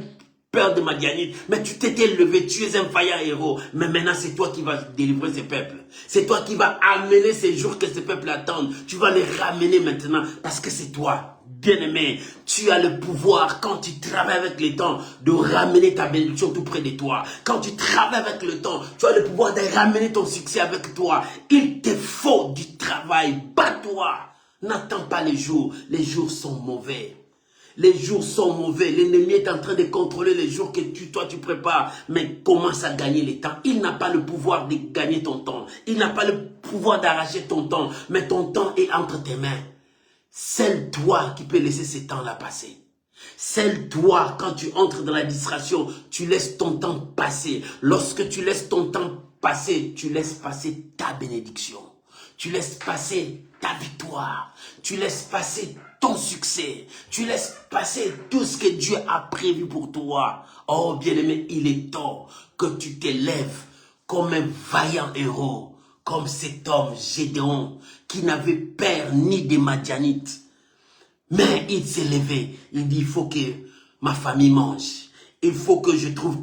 peur de Madianite. Mais tu t'étais levé. Tu es un vaillant héros. Mais maintenant, c'est toi qui vas délivrer ces peuples. C'est toi qui vas amener ces jours que ces peuples attendent. Tu vas les ramener maintenant. Parce que c'est toi. Bien-aimé, tu as le pouvoir, quand tu travailles avec le temps, de ramener ta bénédiction tout près de toi. Quand tu travailles avec le temps, tu as le pouvoir de ramener ton succès avec toi. Il te faut du travail. Bats-toi. N'attends pas les jours. Les jours sont mauvais. Les jours sont mauvais. L'ennemi est en train de contrôler les jours que toi tu prépares. Mais commence à gagner le temps. Il n'a pas le pouvoir de gagner ton temps. Il n'a pas le pouvoir d'arracher ton temps. Mais ton temps est entre tes mains. C'est toi qui peux laisser ce temps-là passer. C'est toi, quand tu entres dans la distraction, tu laisses ton temps passer. Lorsque tu laisses ton temps passer, tu laisses passer ta bénédiction. Tu laisses passer ta victoire. Tu laisses passer ton succès. Tu laisses passer tout ce que Dieu a prévu pour toi. Oh bien-aimé, il est temps que tu t'élèves comme un vaillant héros. Comme cet homme Gédéon qui n'avait peur ni des Madianites. Mais il s'est levé. Il dit, il faut que ma famille mange. Il faut que je trouve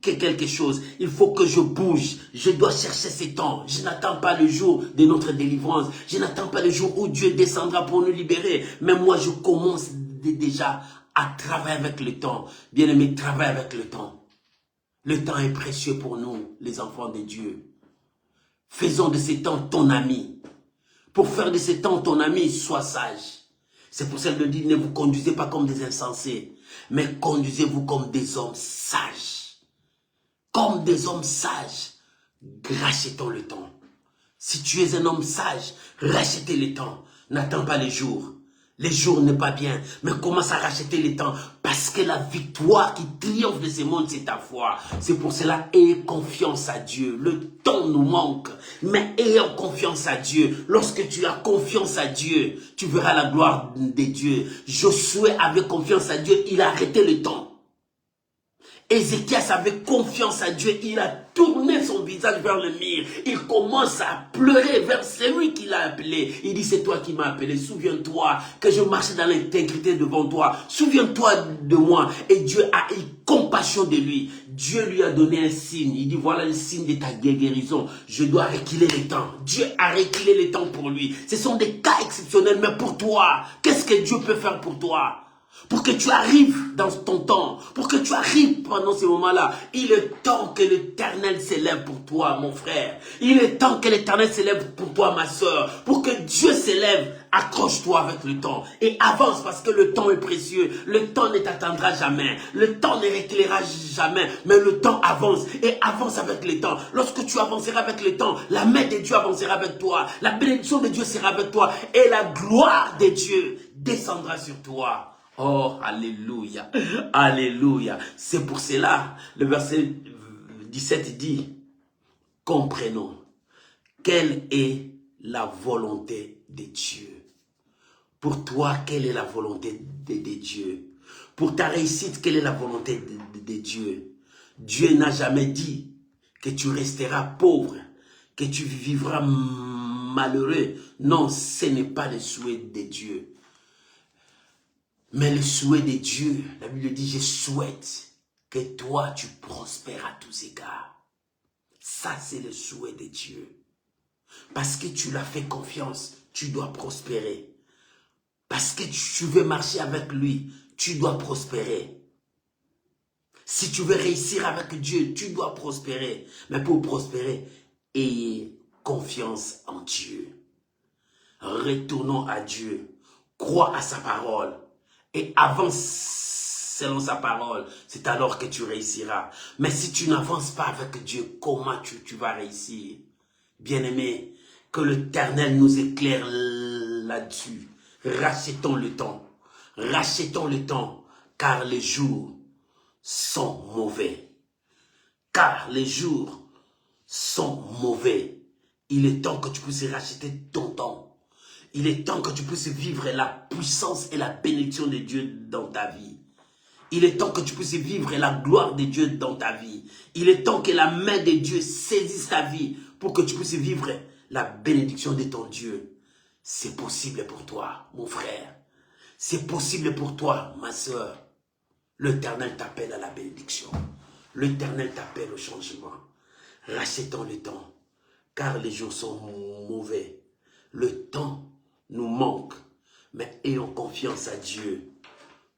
quelque chose. Il faut que je bouge. Je dois chercher ces temps. Je n'attends pas le jour de notre délivrance. Je n'attends pas le jour où Dieu descendra pour nous libérer. Mais moi, je commence déjà à travailler avec le temps. Bien-aimé, travaille avec le temps. Le temps est précieux pour nous, les enfants de Dieu. Faisons de ces temps ton ami. Pour faire de ces temps ton ami, sois sage. C'est pour ça que je dis, ne vous conduisez pas comme des insensés, mais conduisez-vous comme des hommes sages. Comme des hommes sages. Rachetons le temps. Si tu es un homme sage, rachetez le temps. N'attends pas les jours. Les jours n'est pas bien, mais commence à racheter le temps. Parce que la victoire qui triomphe de ce monde, c'est ta foi. C'est pour cela, ayez confiance à Dieu. Le temps nous manque, mais ayons confiance à Dieu. Lorsque tu as confiance à Dieu, tu verras la gloire de Dieu. Josué avait confiance à Dieu, il a arrêté le temps. Ézéchias avait confiance à Dieu, il a tourné son visage vers le mur. Il commence à pleurer vers celui qui l'a appelé. Il dit, c'est toi qui m'as appelé. Souviens-toi que je marchais dans l'intégrité devant toi. Souviens-toi de moi. Et Dieu a eu compassion de lui. Dieu lui a donné un signe. Il dit, voilà le signe de ta guérison. Je dois reculer le temps. Dieu a reculé le temps pour lui. Ce sont des cas exceptionnels, mais pour toi, qu'est-ce que Dieu peut faire pour toi? Pour que tu arrives dans ton temps, pour que tu arrives pendant ces moments-là, il est temps que l'Éternel s'élève pour toi, mon frère. Il est temps que l'Éternel s'élève pour toi, ma soeur. Pour que Dieu s'élève, accroche-toi avec le temps et avance parce que le temps est précieux. Le temps ne t'attendra jamais. Le temps ne reculera jamais. Mais le temps avance et avance avec le temps. Lorsque tu avanceras avec le temps, la main de Dieu avancera avec toi. La bénédiction de Dieu sera avec toi et la gloire de Dieu descendra sur toi. Oh, alléluia, alléluia. C'est pour cela, le verset 17 dit, comprenons quelle est la volonté de Dieu. Pour toi, quelle est la volonté de Dieu? Pour ta réussite, quelle est la volonté de Dieu? Dieu n'a jamais dit que tu resteras pauvre, que tu vivras malheureux. Non, ce n'est pas le souhait de Dieu. Mais le souhait de Dieu, la Bible dit, je souhaite que toi, tu prospères à tous égards. Ça, c'est le souhait de Dieu. Parce que tu l'as fait confiance, tu dois prospérer. Parce que tu veux marcher avec lui, tu dois prospérer. Si tu veux réussir avec Dieu, tu dois prospérer. Mais pour prospérer, Ayez confiance en Dieu. Retournons à Dieu. Crois à sa parole. Et avance selon sa parole. C'est alors que tu réussiras. Mais si tu n'avances pas avec Dieu, comment tu vas réussir? Bien-aimé, que l'Éternel nous éclaire là-dessus. Rachetons le temps. Rachetons le temps. Car les jours sont mauvais. Car les jours sont mauvais. Il est temps que tu puisses racheter ton temps. Il est temps que tu puisses vivre la puissance et la bénédiction de Dieu dans ta vie. Il est temps que tu puisses vivre la gloire de Dieu dans ta vie. Il est temps que la main de Dieu saisisse ta vie pour que tu puisses vivre la bénédiction de ton Dieu. C'est possible pour toi, mon frère. C'est possible pour toi, ma soeur. L'Éternel t'appelle à la bénédiction. L'Éternel t'appelle au changement. Rachetons le temps, car les jours sont mauvais. Le temps nous manque, mais ayons confiance à Dieu.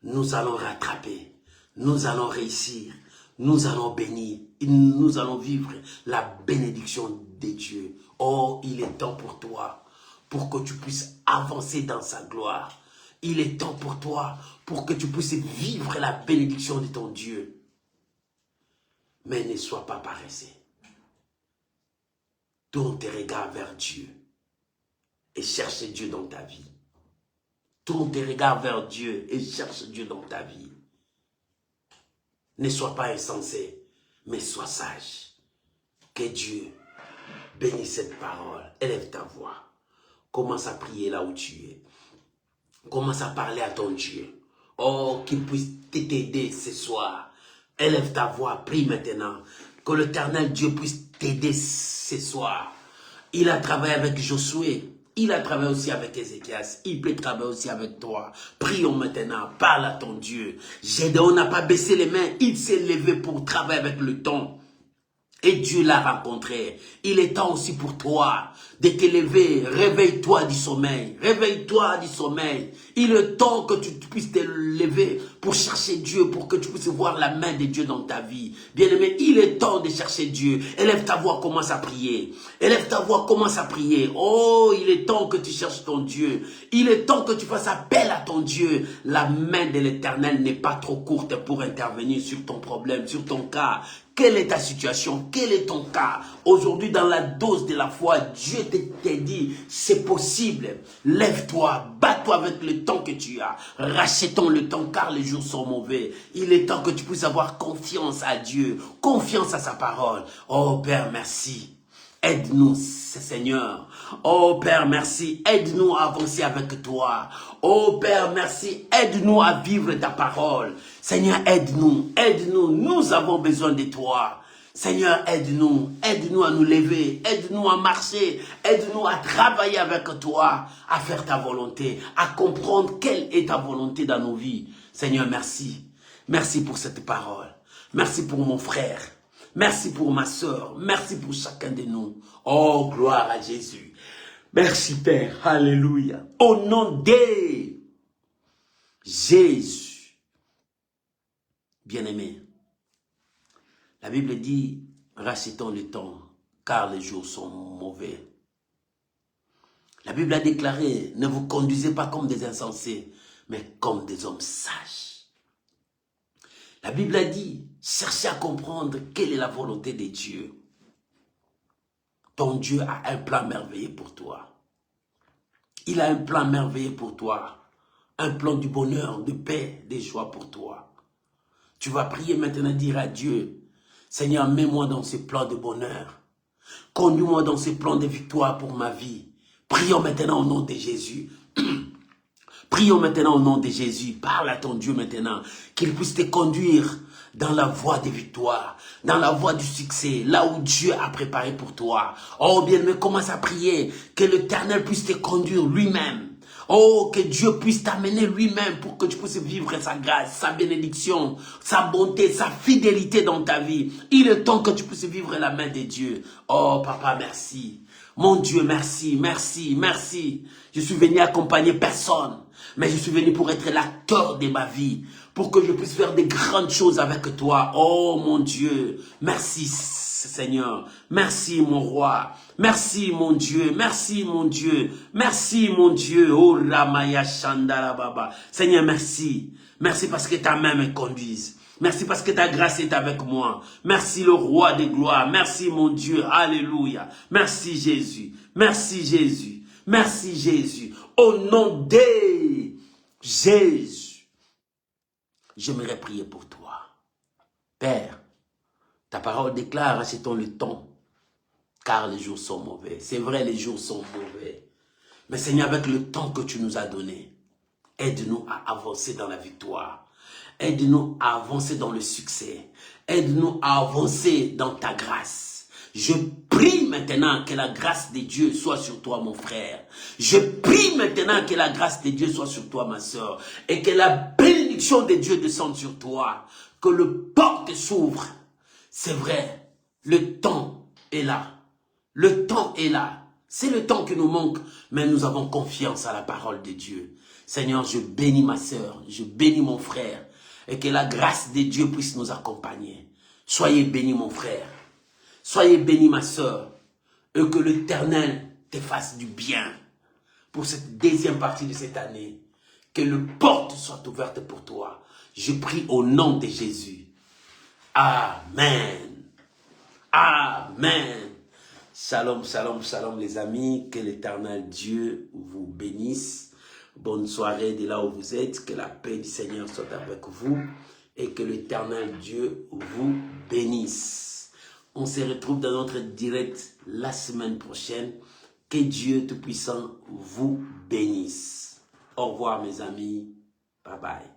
Nous allons rattraper, nous allons réussir, nous allons bénir, nous allons vivre la bénédiction de Dieu. Oh, il est temps pour toi, pour que tu puisses avancer dans sa gloire. Il est temps pour toi, pour que tu puisses vivre la bénédiction de ton Dieu. Mais ne sois pas paresseux. Tourne tes regards vers Dieu et cherche Dieu dans ta vie. Tourne tes regards vers Dieu et cherche Dieu dans ta vie. Ne sois pas insensé, mais sois sage. Que Dieu bénisse cette parole. Élève ta voix. Commence à prier là où tu es. Commence à parler à ton Dieu. Oh, qu'il puisse t'aider ce soir. Élève ta voix, prie maintenant. Que l'Éternel Dieu puisse t'aider ce soir. Il a travaillé avec Josué. Il a travaillé aussi avec Ézéchias. Il peut travailler aussi avec toi. Prions maintenant. Parle à ton Dieu. Gédéon n'a pas baissé les mains. Il s'est levé pour travailler avec le temps. Et Dieu l'a rencontré. Il est temps aussi pour toi de te lever. Réveille-toi du sommeil. Réveille-toi du sommeil. Il est temps que tu puisses te lever pour chercher Dieu, pour que tu puisses voir la main de Dieu dans ta vie. Bien-aimé, il est temps de chercher Dieu. Élève ta voix, commence à prier. Élève ta voix, commence à prier. Oh, il est temps que tu cherches ton Dieu. Il est temps que tu fasses appel à ton Dieu. La main de l'Éternel n'est pas trop courte pour intervenir sur ton problème, sur ton cas. Quelle est ta situation? Quel est ton cas? Aujourd'hui, dans la dose de la foi, Dieu te dit, c'est possible. Lève-toi, bats-toi avec le temps que tu as. Rachetons le temps car les jours sont mauvais. Il est temps que tu puisses avoir confiance à Dieu, confiance à sa parole. Oh Père, merci. Aide-nous, Seigneur. Oh Père, merci. Aide-nous à avancer avec toi. Oh Père, merci. Aide-nous à vivre ta parole. Seigneur, aide-nous. Aide-nous. Nous avons besoin de toi. Seigneur, aide-nous. Aide-nous à nous lever. Aide-nous à marcher. Aide-nous à travailler avec toi. À faire ta volonté. À comprendre quelle est ta volonté dans nos vies. Seigneur, merci. Merci pour cette parole. Merci pour mon frère. Merci pour ma soeur. Merci pour chacun de nous. Oh, gloire à Jésus. Merci Père. Alléluia. Au nom de Jésus. Bien-aimé. La Bible dit, rachetons le temps, car les jours sont mauvais. La Bible a déclaré, ne vous conduisez pas comme des insensés, mais comme des hommes sages. La Bible a dit, cherchez à comprendre quelle est la volonté de Dieu. Ton Dieu a un plan merveilleux pour toi. Il a un plan merveilleux pour toi. Un plan du bonheur, de paix, de joie pour toi. Tu vas prier maintenant, dire à Dieu, Seigneur, mets-moi dans ce plan de bonheur. Conduis-moi dans ce plan de victoire pour ma vie. Prions maintenant au nom de Jésus. Prions maintenant au nom de Jésus. Parle à ton Dieu maintenant. Qu'il puisse te conduire dans la voie des victoires, dans la voie du succès, là où Dieu a préparé pour toi. Oh bien-aimé, commence à prier. Que l'Éternel puisse te conduire lui-même. Oh, que Dieu puisse t'amener lui-même pour que tu puisses vivre sa grâce, sa bénédiction, sa bonté, sa fidélité dans ta vie. Il est temps que tu puisses vivre la main de Dieu. Oh, Papa, merci. Mon Dieu, merci, merci, merci. Je suis venu accompagner personne, mais je suis venu pour être l'acteur de ma vie, pour que je puisse faire des grandes choses avec toi. Oh, mon Dieu, merci, Seigneur. Merci, mon roi. Merci, mon Dieu. Merci, mon Dieu. Merci, mon Dieu. Oh, Ramaya Shandara Baba. Seigneur, merci. Merci parce que ta main me conduise. Merci parce que ta grâce est avec moi. Merci, le roi des gloires. Merci, mon Dieu. Alléluia. Merci, Jésus. Merci, Jésus. Merci, Jésus. Au nom de Jésus, j'aimerais prier pour toi. Père, ta parole déclare, achetons le temps, car les jours sont mauvais. C'est vrai, les jours sont mauvais. Mais Seigneur, avec le temps que tu nous as donné, aide-nous à avancer dans la victoire. Aide-nous à avancer dans le succès. Aide-nous à avancer dans ta grâce. Je prie maintenant que la grâce de Dieu soit sur toi, mon frère. Je prie maintenant que la grâce de Dieu soit sur toi, ma soeur. Et que la bénédiction de Dieu descende sur toi. Que le porte s'ouvre. C'est vrai, le temps est là. Le temps est là. C'est le temps qui nous manque, mais nous avons confiance à la parole de Dieu. Seigneur, je bénis ma sœur, je bénis mon frère, et que la grâce de Dieu puisse nous accompagner. Soyez bénis, mon frère. Soyez bénis, ma sœur, et que l'Éternel te fasse du bien pour cette deuxième partie de cette année. Que les portes soient ouvertes pour toi. Je prie au nom de Jésus. Amen. Amen. Shalom, shalom, shalom les amis. Que l'Éternel Dieu vous bénisse. Bonne soirée de là où vous êtes. Que la paix du Seigneur soit avec vous. Et que l'Éternel Dieu vous bénisse. On se retrouve dans notre direct la semaine prochaine. Que Dieu Tout-Puissant vous bénisse. Au revoir mes amis. Bye bye.